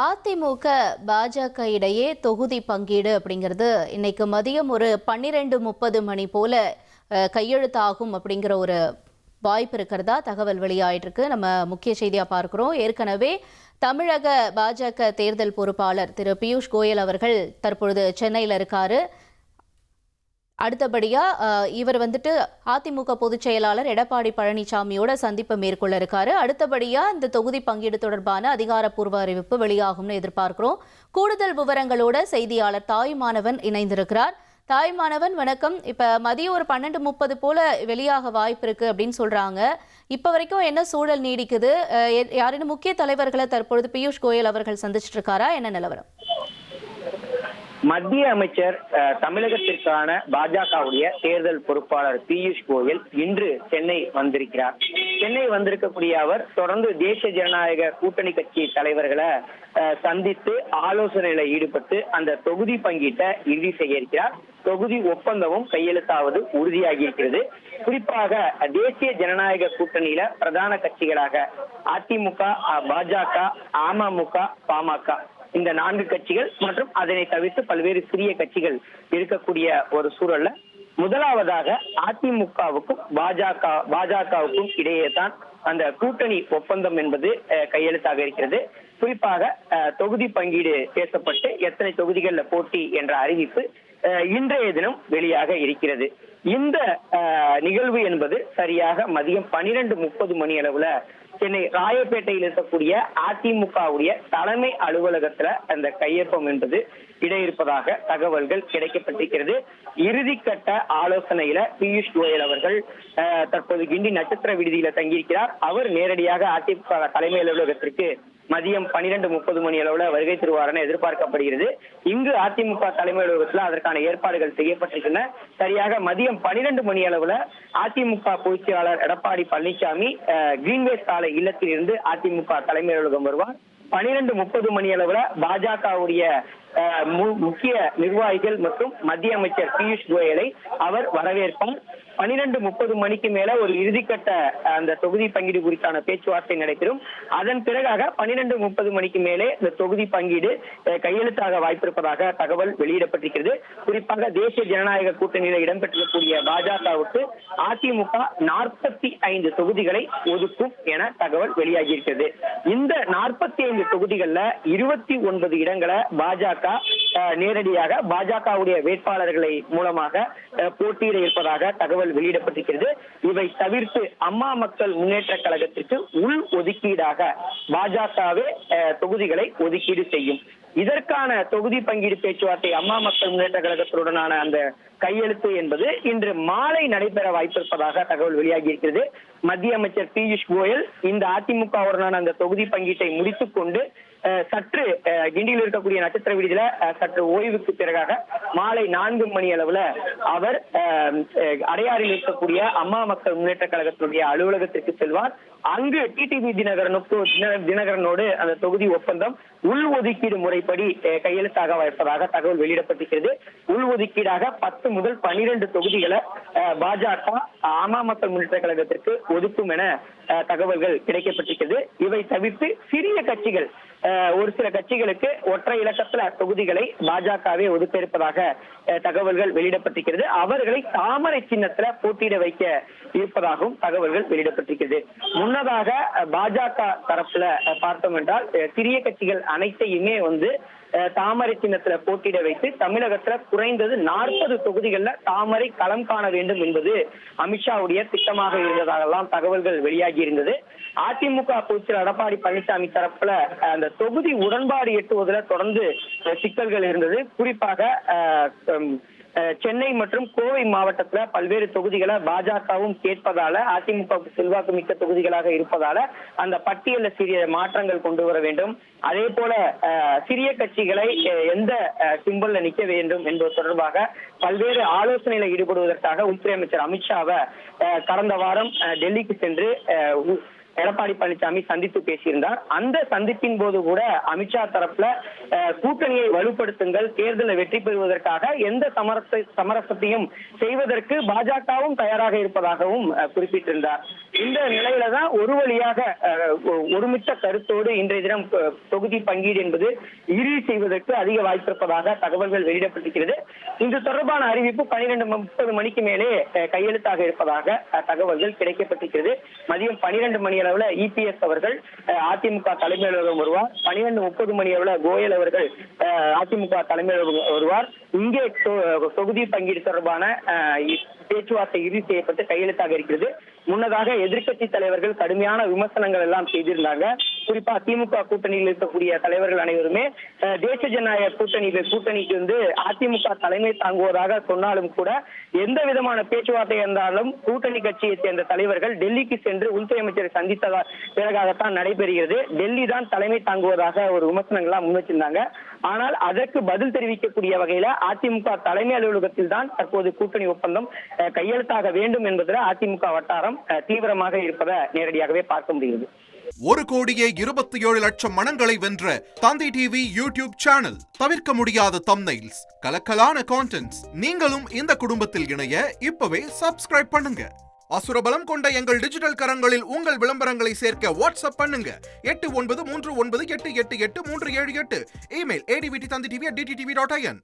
அதிமுக பாஜக இடையே தொகுதி பங்கீடு அப்படிங்கிறது இன்னைக்கு மதியம் ஒரு 12:30 மணி போல கையெழுத்தாகும் அப்படிங்கிற ஒரு வாய்ப்பு இருக்கிறதா தகவல் வெளியாயிட்டு இருக்கு. நம்ம முக்கிய செய்தியா பார்க்கிறோம். ஏற்கனவே தமிழக பாஜக தேர்தல் பொறுப்பாளர் திரு பியூஷ் கோயல் அவர்கள் தற்பொழுது சென்னையில் இருக்காரு. அடுத்தபடியா இவர் அதிமுக பொதுச் செயலாளர் எடப்பாடி பழனிசாமியோட சந்திப்பை மேற்கொள்ள இருக்காரு. அடுத்தபடியா இந்த தொகுதி பங்கீடு தொடர்பான அதிகாரப்பூர்வ அறிவிப்பு வெளியாகும்னு எதிர்பார்க்கிறோம். கூடுதல் விவரங்களோட செய்தியாளர் தாய்மானவன் இணைந்திருக்கிறார். தாய்மானவன் வணக்கம். இப்ப மதியம் ஒரு 12:30 போல வெளியாக வாய்ப்பு இருக்கு அப்படின்னு சொல்றாங்க. இப்ப வரைக்கும் என்ன சூழல் நீடிக்குது? யாரேனும் முக்கிய தலைவர்களை தற்பொழுது பியூஷ் கோயல் அவர்கள் சந்திச்சிட்டு இருக்காரா? என்ன நிலவரம்? மத்திய அமைச்சர் தமிழகத்திற்கான பாஜகவுடைய தேர்தல் பொறுப்பாளர் பியூஷ் கோயல் இன்று சென்னை வந்திருக்கிறார். சென்னை வந்திருக்கக்கூடிய அவர் தொடர்ந்து தேசிய ஜனநாயக கூட்டணி கட்சி தலைவர்களை சந்தித்து ஆலோசனையில ஈடுபட்டு அந்த தொகுதி பங்கீட்டை இறுதி செய்ய இருக்கிறார். தொகுதி ஒப்பந்தமும் கையெழுத்தாவது உறுதியாகி இருக்கிறது. குறிப்பாக தேசிய ஜனநாயக கூட்டணியில பிரதான கட்சிகளாக அதிமுக, பாஜக, அமமுக, பாமக இந்த 4 கட்சிகள் மற்றும் அதனை தவிர்த்து பல்வேறு சிறிய கட்சிகள் இருக்கக்கூடிய ஒரு சூழல்ல முதலாவதாக அதிமுகவுக்கும் பாஜகவுக்கும் இடையே தான் அந்த கூட்டணி ஒப்பந்தம் என்பது கையெழுத்தாக இருக்கிறது. குறிப்பாக தொகுதி பங்கீடு பேசப்பட்டு எத்தனை தொகுதிகளில் போட்டி என்ற அறிவிப்பு இன்றைய தினம் வெளியாக இருக்கிறது. இந்த நிகழ்வு என்பது சரியாக மதியம் 12:30 மணி அளவுல சென்னை ராயப்பேட்டையில் இருக்கக்கூடிய அதிமுகவுடைய தலைமை அலுவலகத்துல அந்த கையொப்பம் என்பது இடையிருப்பதாக தகவல்கள் கிடைக்கப்பட்டிருக்கிறது. இறுதிக்கட்ட ஆலோசனையில பியூஷ் கோயல் அவர்கள் தற்போது கிண்டி நட்சத்திர விடுதியில தங்கியிருக்கிறார். அவர் நேரடியாக அதிமுக தலைமை அலுவலகத்திற்கு மதியம் 12:30 மணி அளவுல வருகை தருவார் என எதிர்பார்க்கப்படுகிறது. இங்கு அதிமுக தலைமை அலுவலகத்தில் அதற்கான ஏற்பாடுகள் செய்யப்பட்டிருக்கின்றன. சரியாக மதியம் 12 மணி அளவுல அதிமுக பொதுச் செயலாளர் எடப்பாடி பழனிசாமி கிரீன்வே சாலை இல்லத்தில் இருந்து அதிமுக தலைமை அலுவலகம் வருவார். 12:30 மணி அளவுல பாஜகவுடைய முக்கிய நிர்வாகிகள் மற்றும் மத்திய அமைச்சர் பியூஷ் கோயலை அவர் வரவேற்பார். 12:30 மணிக்கு மேல ஒரு இறுதிக்கட்ட அந்த தொகுதி பங்கீடு குறித்தான பேச்சுவார்த்தை நடைபெறும். அதன் பிறகாக 12:30 மணிக்கு மேலே இந்த தொகுதி பங்கீடு கையெழுத்தாக வாய்ப்பிருப்பதாக தகவல் வெளியிடப்பட்டிருக்கிறது. குறிப்பாக தேசிய ஜனநாயக கூட்டணியில் இடம்பெற்றிருக்கக்கூடிய பாஜகவுக்கு அதிமுக 45 தொகுதிகளை ஒதுக்கும் என தகவல் வெளியாகி இருக்கிறது. இந்த 45 தொகுதிகள்ல 29 இடங்களை பாஜக நேரடியாக பாஜகவுடைய வேட்பாளர்களை மூலமாக போட்டியிட இருப்பதாக தகவல் வெளியிடப்பட்டிருக்கிறது. இவை தவிர்த்து அம்மா மக்கள் முன்னேற்ற கழகத்திற்கு உள் ஒதுக்கீடாக பாஜகவே தொகுதிகளை ஒதுக்கீடு செய்யும். இதற்கான தொகுதி பங்கீடு பேச்சுவார்த்தை அம்மா மக்கள் முன்னேற்ற கழகத்துடனான அந்த கையெழுத்து என்பது இன்று மாலை நடைபெற வாய்ப்பிருப்பதாக தகவல் வெளியாகி இருக்கிறது. மத்திய அமைச்சர் பியூஷ் கோயல் இந்த அதிமுகவுடனான அந்த தொகுதி பங்கீட்டை முடித்துக் கொண்டு சற்று கிண்டியில் இருக்கக்கூடிய நட்சத்திர விடுதியில சற்று ஓய்வுக்கு பிறகாக மாலை 4 மணி அளவுல அவர் அடையாறில் இருக்கக்கூடிய அம்மா மக்கள் முன்னேற்ற கழகத்தினுடைய அலுவலகத்திற்கு செல்வார். அங்கு டிடிவி தினகரனோடு அந்த தொகுதி ஒப்பந்தம் உள் ஒதுக்கீடு முறைப்படி கையெழுத்தாக வைப்பதாக தகவல் வெளியிடப்பட்டிருக்கிறது. உள் ஒதுக்கீடாக 10 முதல் 12 தொகுதிகளை பாஜக அம்மா மக்கள் முன்னேற்ற கழகத்திற்கு ஒதுக்கும் என தகவல்கள் கிடைக்கப்பட்டிருக்கிறது. இவை தவிர்த்து சிறிய கட்சிகள் ஒரு சில கட்சிகளுக்கு ஒற்றை இலக்கத்துல தொகுதிகளை பாஜகவே ஒதுக்க இருப்பதாக தகவல்கள் வெளியிடப்பட்டிருக்கிறது. அவர்களை தாமரை சின்னத்துல போட்டியிட வைக்க இருப்பதாகவும் தகவல்கள் வெளியிடப்பட்டிருக்கிறது. முன்னதாக பாஜக தரப்புல பார்த்தோம் என்றால் சிறிய கட்சிகள் அனைத்தையுமே தாமரை சின்னத்துல போட்டியிட வைத்து தமிழகத்துல குறைந்தது 40 தொகுதிகள்ல தாமரை களம் காண வேண்டும் என்பது அமித்ஷாவுடைய திட்டமாக இருந்ததாகலாம் தகவல்கள் வெளியாகி இருந்தது. அதிமுக பொதுச் செயலாளர் எடப்பாடி பழனிசாமி தரப்புல அந்த தொகுதி உடன்பாடு எட்டுவதில் தொடர்ந்து சிக்கல்கள் இருந்தது. குறிப்பாக சென்னை மற்றும் கோவை மாவட்டத்துல பல்வேறு தொகுதிகளை பாஜகவும் கேட்பதால அதிமுக செல்வாக்கு மிக்க தொகுதிகளாக இருப்பதால அந்த பட்டியல சிறிய மாற்றங்கள் கொண்டு வர வேண்டும். அதே போல சிறிய கட்சிகளை எந்த சிம்பல்ல நிக்க வேண்டும் என்பது தொடர்பாக பல்வேறு ஆலோசனையில ஈடுபடுவதற்காக உள்துறை அமைச்சர் அமித்ஷாவை கடந்த வாரம் டெல்லிக்கு சென்று எடப்பாடி பழனிசாமி சந்தித்து பேசியிருந்தார். அந்த சந்திப்பின் போது கூட அமித்ஷா தரப்புல கூட்டணியை வலுப்படுத்துங்கள், தேர்தலில் வெற்றி பெறுவதற்காக எந்த சமரசத்தையும் செய்வதற்கு பாஜகவும் தயாராக இருப்பதாகவும் குறிப்பிட்டிருந்தார். இந்த நிலையில தான் ஒரு வழியாக ஒருமித்த கருத்தோடு இன்றைய தினம் தொகுதி பங்கீடு என்பது இறுதி செய்வதற்கு அதிக வாய்ப்பு இருப்பதாக தகவல்கள் வெளியிடப்பட்டிருக்கிறது. இது தொடர்பான அறிவிப்பு 12:30 மணிக்கு மேலே கையெழுத்தாக இருப்பதாக தகவல்கள் கிடைக்கப்பட்டிருக்கிறது. மதியம் 12 மணி அளவுல இபிஎஸ் அவர்கள் அதிமுக தலைமை அலுவலகம் வருவார். 12:30 மணி அளவுல கோயல் அவர்கள் அதிமுக தலைமை அலுவலகம் வருவார். இங்கே தொகுதி பங்கீடு தொடர்பான பேச்சுவார்த்தை இறுதி செய்யப்பட்டு கையெழுத்தாக இருக்கிறது. முன்னதாக எதிர்க்கட்சி தலைவர்கள் கடுமையான விமர்சனங்கள் எல்லாம் செய்திருந்தாங்க. குறிப்பா திமுக கூட்டணியில் இருக்கக்கூடிய தலைவர்கள் அனைவருமே தேசிய ஜனநாயக கூட்டணிக்கு வந்து அதிமுக தலைமை தாங்குவதாக சொன்னாலும் கூட எந்த விதமான பேச்சுவார்த்தை இருந்தாலும் கூட்டணி கட்சியை சேர்ந்த தலைவர்கள் டெல்லிக்கு சென்று உள்துறை அமைச்சரை சந்தித்ததா பிறகாகத்தான் நடைபெறுகிறது. டெல்லி தான் தலைமை தாங்குவதாக ஒரு விமர்சனங்கள்லாம் முன்வச்சிருந்தாங்க. ஆனால் அதற்கு பதில் தெரிவிக்கக்கூடிய வகையில அதிமுக தலைமை அலுவலகத்தில் தான் தற்போது கூட்டணி ஒப்பந்தம் கையெழுத்தாக வேண்டும் என்பதில் அதிமுக வட்டாரம் தீவிரமாக இருப்பதை நேரடியாகவே பார்க்க முடிகிறது. 1,27,00,000 மனங்களை வென்ற தந்தி டிவி யூடியூப் சேனல். தவிர்க்க முடியாத தம்ப்நெயில்ஸ், கலக்கலான கான்டென்ட்ஸ். நீங்களும் இந்த குடும்பத்தில் இணைய இப்பவே சப்ஸ்கிரைப் பண்ணுங்க. அசுரபலம் கொண்ட எங்கள் டிஜிட்டல் கரங்களில் உங்கள் விளம்பரங்களை சேர்க்க வாட்ஸ்அப் பண்ணுங்க. 8939888838. Email advtthanditv@dttv.in.